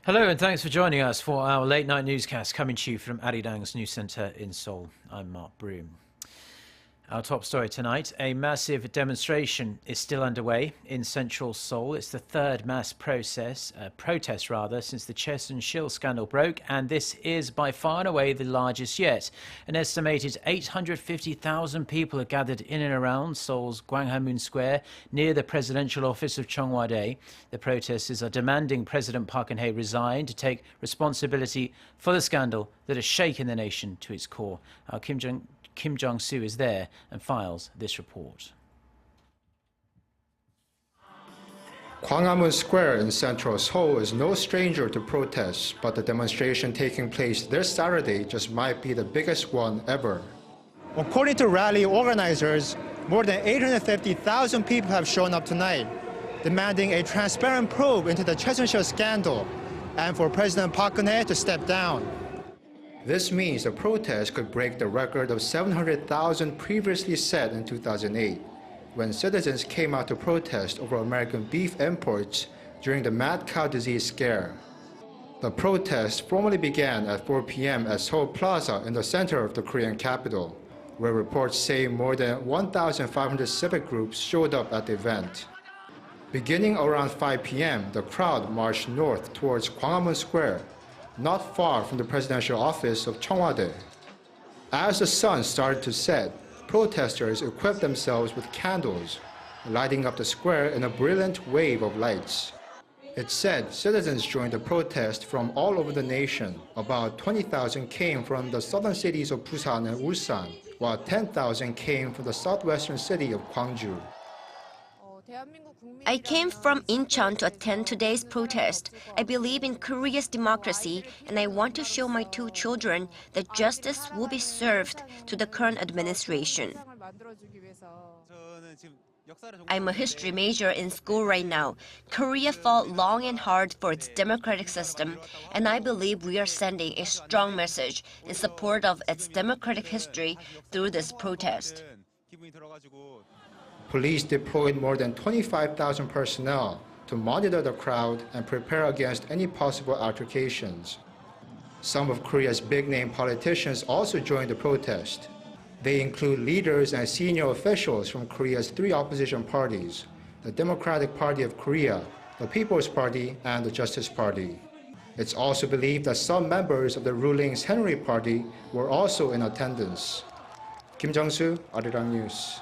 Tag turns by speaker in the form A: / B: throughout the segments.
A: Hello and thanks for joining us for our late night newscast coming to you from Arirang's news centre in Seoul. I'm Mark Broom. Our top story tonight, a massive demonstration is still underway in central Seoul. It's the third mass protest since the Choi Soon-sil scandal broke, and this is by far and away the largest yet. An estimated 850,000 people are gathered in and around Seoul's Gwanghamun Square near the presidential office of Cheongwadae. The protesters are demanding President Park Geun-hye resign to take responsibility for the scandal that has shaken the nation to its core. Our Kim Jong-soo is there and files this report.
B: Gwanghamun Square in central Seoul is no stranger to protests, but the demonstration taking place this Saturday just might be the biggest one ever. According to rally organizers, more than 850,000 people have shown up tonight, demanding a transparent probe into the Choi Soon-sil scandal and for President Park Geun-hye to step down. This means the protest could break the record of 700,000 previously set in 2008, when citizens came out to protest over American beef imports during the mad cow disease scare. The protest formally began at 4 p.m. at Seoul Plaza in the center of the Korean capital, where reports say more than 1,500 civic groups showed up at the event. Beginning around 5 p.m., the crowd marched north towards Gwanghamun Square, not far from the presidential office of Cheongwadae. As the sun started to set, protesters equipped themselves with candles, lighting up the square in a brilliant wave of lights. It's said citizens joined the protest from all over the nation. About 20,000 came from the southern cities of Busan and Ulsan, while 10,000 came from the southwestern city of Gwangju.
C: I came from Incheon to attend today's protest. I believe in Korea's democracy, and I want to show my two children that justice will be served to the current administration. I'm a history major in school right now. Korea fought long and hard for its democratic system, and I believe we are sending a strong message in support of its democratic history through this protest.
B: Police deployed more than 25,000 personnel to monitor the crowd and prepare against any possible altercations. Some of Korea's big-name politicians also joined the protest. They include leaders and senior officials from Korea's three opposition parties: the Democratic Party of Korea, the People's Party, and the Justice Party. It's also believed that some members of the ruling Henry Party were also in attendance. Kim Jong-soo, Arirang News.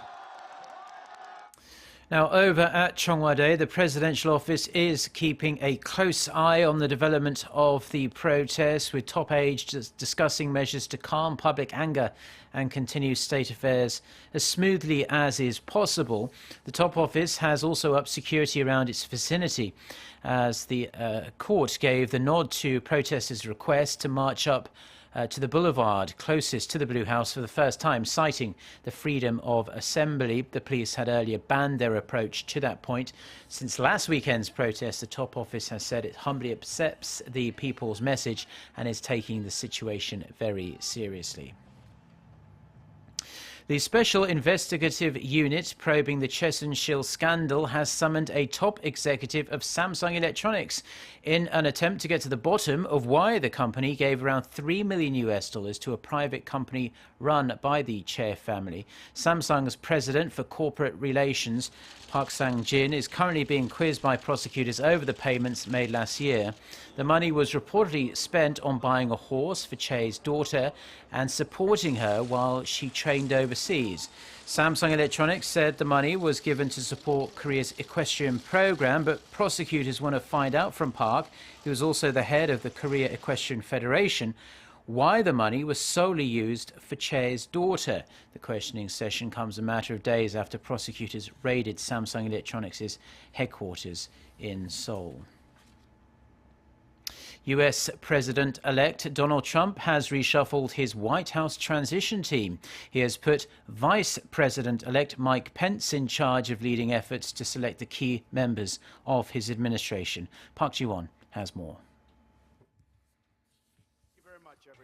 A: Now, over at Cheongwadae, the presidential office is keeping a close eye on the development of the protests, with top aides discussing measures to calm public anger and continue state affairs as smoothly as is possible. The top office has also upped security around its vicinity, as the court gave the nod to protesters' request to march up to the boulevard closest to the Blue House for the first time, citing the freedom of assembly. The police had earlier banned their approach to that point. Since last weekend's protest, the top office has said it humbly accepts the people's message and is taking the situation very seriously. The Special Investigative Unit probing the Choi Soon-sil scandal has summoned a top executive of Samsung Electronics in an attempt to get to the bottom of why the company gave around $3 million to a private company run by the Choi family. Samsung's president for corporate relations, Park Sang-jin, is currently being quizzed by prosecutors over the payments made last year. The money was reportedly spent on buying a horse for Choi's daughter and supporting her while she trained overseas. Samsung Electronics said the money was given to support Korea's equestrian program, but prosecutors want to find out from Park, who is also the head of the Korea Equestrian Federation, why the money was solely used for Choi's daughter. The questioning session comes a matter of days after prosecutors raided Samsung Electronics' headquarters in Seoul. US President-elect Donald Trump has reshuffled his White House transition team. He has put Vice President-elect Mike Pence in charge of leading efforts to select the key members of his administration. Park Ji-won has more.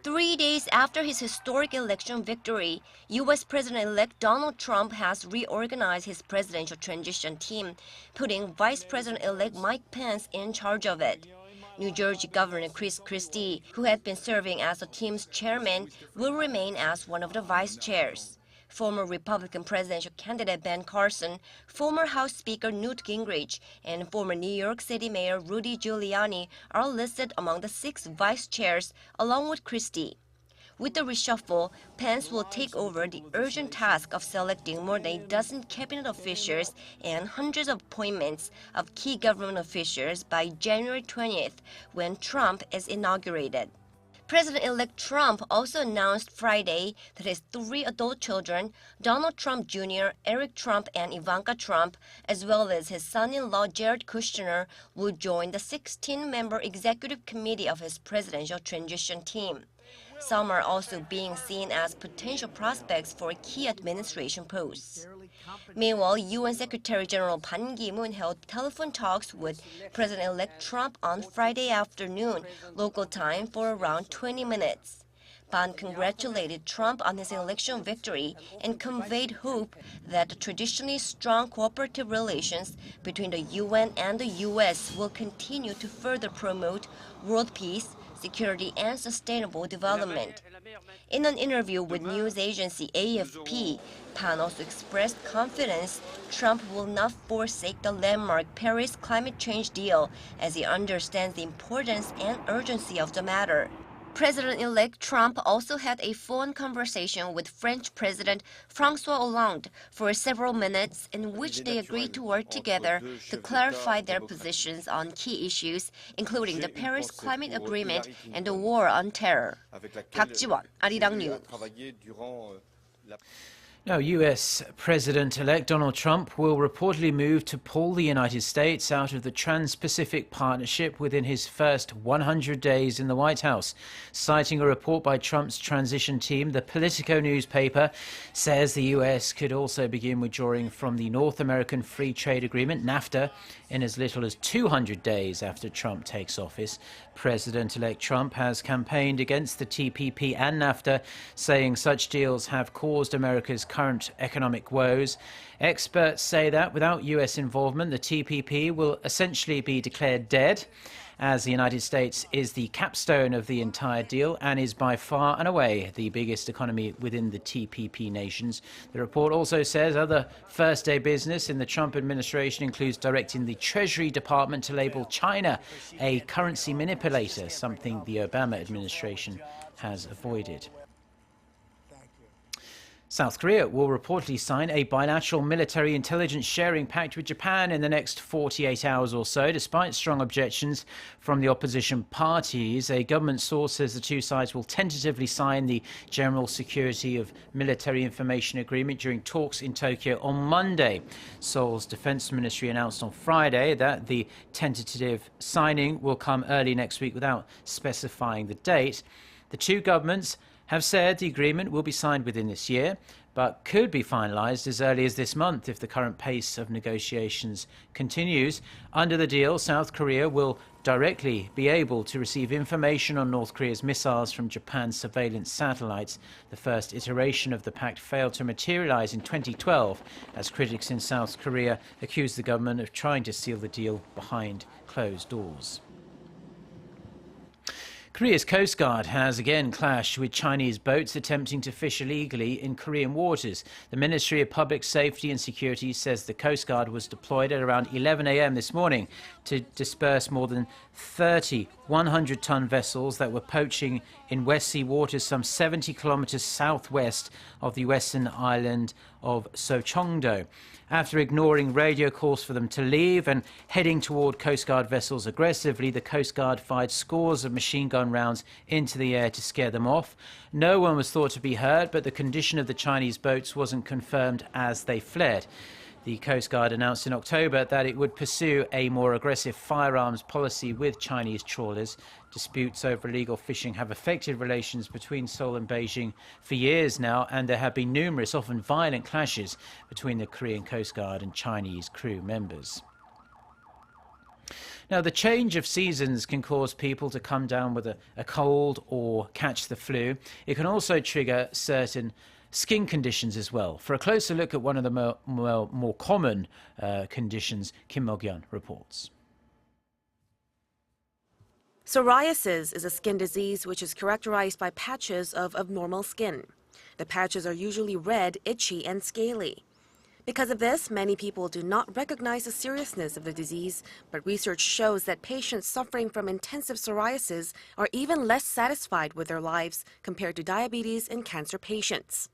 C: 3 days after his historic election victory, U.S. President-elect Donald Trump has reorganized his presidential transition team, putting Vice President-elect Mike Pence in charge of it. New Jersey Governor Chris Christie, who had been serving as the team's chairman, will remain as one of the vice chairs. Former Republican presidential candidate Ben Carson, former House Speaker Newt Gingrich, and former New York City Mayor Rudy Giuliani are listed among the 6 vice chairs, along with Christie. With the reshuffle, Pence will take over the urgent task of selecting more than a dozen cabinet officials and hundreds of appointments of key government officials by January 20th, when Trump is inaugurated. President-elect Trump also announced Friday that his 3 adult children, Donald Trump Jr., Eric Trump, and Ivanka Trump, as well as his son-in-law Jared Kushner, will join the 16-member executive committee of his presidential transition team. Some are also being seen as potential prospects for key administration posts. Meanwhile, UN Secretary General Ban Ki-moon held telephone talks with President-elect Trump on Friday afternoon, local time, for around 20 minutes. Ban congratulated Trump on his election victory and conveyed hope that the traditionally strong cooperative relations between the UN and the U.S. will continue to further promote world peace, security, and sustainable development. In an interview with news agency AFP, Pan also expressed confidence Trump will not forsake the landmark Paris climate change deal, as he understands the importance and urgency of the matter. President-elect Trump also had a phone conversation with French President François Hollande for several minutes, in which they agreed to work together to clarify their positions on key issues, including the Paris Climate Agreement and the war on terror. 박지원, Arirang News.
A: Now, U.S. President-elect Donald Trump will reportedly move to pull the United States out of the Trans-Pacific Partnership within his first 100 days in the White House. Citing a report by Trump's transition team, the Politico newspaper says the U.S. could also begin withdrawing from the North American Free Trade Agreement, NAFTA, in as little as 200 days after Trump takes office. President-elect Trump has campaigned against the TPP and NAFTA, saying such deals have caused America's current economic woes. Experts say that without U.S. involvement, the TPP will essentially be declared dead, as the United States is the capstone of the entire deal and is by far and away the biggest economy within the TPP nations. The report also says other first-day business in the Trump administration includes directing the Treasury Department to label China a currency manipulator, something the Obama administration has avoided. South Korea will reportedly sign a bilateral military intelligence sharing pact with Japan in the next 48 hours or so, despite strong objections from the opposition parties. A government source says the two sides will tentatively sign the General Security of Military Information Agreement during talks in Tokyo on Monday. Seoul's defense ministry announced on Friday that the tentative signing will come early next week without specifying the date. The two governments have said the agreement will be signed within this year, but could be finalised as early as this month if the current pace of negotiations continues. Under the deal, South Korea will directly be able to receive information on North Korea's missiles from Japan's surveillance satellites. The first iteration of the pact failed to materialise in 2012, as critics in South Korea accused the government of trying to seal the deal behind closed doors. Korea's Coast Guard has again clashed with Chinese boats attempting to fish illegally in Korean waters. The Ministry of Public Safety and Security says the Coast Guard was deployed at around 11 a.m. this morning to disperse more than 30 100-ton vessels that were poaching in West Sea waters some 70 kilometers southwest of the western island of Socheongdo. After ignoring radio calls for them to leave and heading toward Coast Guard vessels aggressively, the Coast Guard fired scores of machine gun rounds into the air to scare them off. No one was thought to be hurt, but the condition of the Chinese boats wasn't confirmed as they fled. The Coast Guard announced in October that it would pursue a more aggressive firearms policy with Chinese trawlers. Disputes over illegal fishing have affected relations between Seoul and Beijing for years now, and there have been numerous, often violent clashes between the Korean Coast Guard and Chinese crew members. Now, the change of seasons can cause people to come down with a cold or catch the flu. It can also trigger certain skin conditions as well. For a closer look at one of the more common conditions, Kim Mo-kyun reports.
D: Psoriasis is a skin disease which is characterized by patches of abnormal skin. The patches are usually red, itchy, and scaly. Because of this, many people do not recognize the seriousness of the disease, but research shows that patients suffering from intensive psoriasis are even less satisfied with their lives compared to diabetes and cancer patients.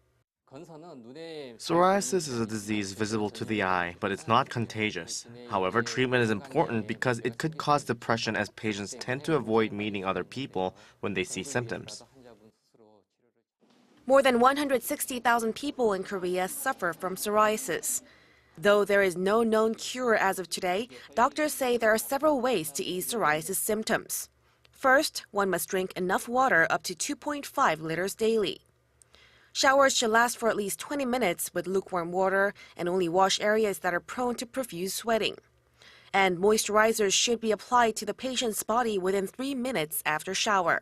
E: Psoriasis is a disease visible to the eye, but it's not contagious. However, treatment is important because it could cause depression as patients tend to avoid meeting other people when they see symptoms.
D: More than 160,000 people in Korea suffer from psoriasis. Though there is no known cure as of today, doctors say there are several ways to ease psoriasis symptoms. First, one must drink enough water up to 2.5 liters daily. Showers should last for at least 20 minutes with lukewarm water and only wash areas that are prone to profuse sweating. And moisturizers should be applied to the patient's body within 3 minutes after shower.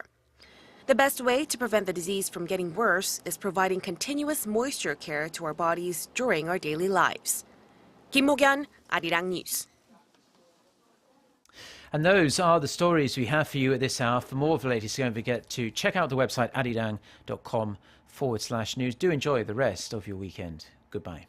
D: The best way to prevent the disease from getting worse is providing continuous moisture care to our bodies during our daily lives. Kim Mo-kyun, Arirang News.
A: And those are the stories we have for you at this hour. For more of the latest, don't forget to check out the website arirang.com/news. Do enjoy the rest of your weekend. Goodbye.